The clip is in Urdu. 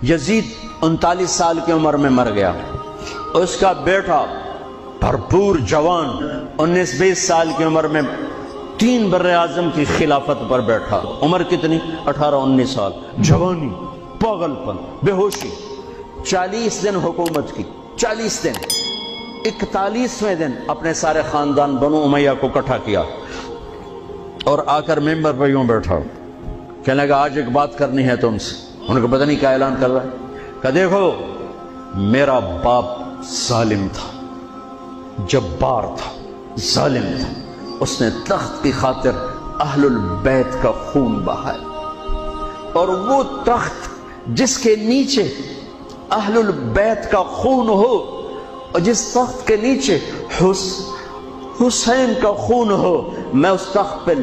یزید 39 سال کی عمر میں مر گیا. اس کا بیٹا بھرپور جوان 19-20 سال کی عمر میں 3 براعظم کی خلافت پر بیٹھا. عمر کتنی؟ 18-19 سال. جوانی، پاگل پن، بے ہوشی. 40 دن حکومت کی. 40 دن. 41ویں دن اپنے سارے خاندان بنو امیہ کو اکٹھا کیا اور آ کر ممبر پہ یوں بیٹھا. کہنے لگا آج ایک بات کرنی ہے تم سے. انہوں کو پتہ نہیں کیا اعلان کر رہا ہے. کہ دیکھو میرا باپ ظالم تھا، جبار تھا، ظالم تھا. اس نے تخت کی خاطر اہل البیت کا خون بہایا، اور وہ تخت جس کے نیچے اہل البیت کا خون ہو اور جس تخت کے نیچے حسین کا خون ہو، میں اس تخت پہ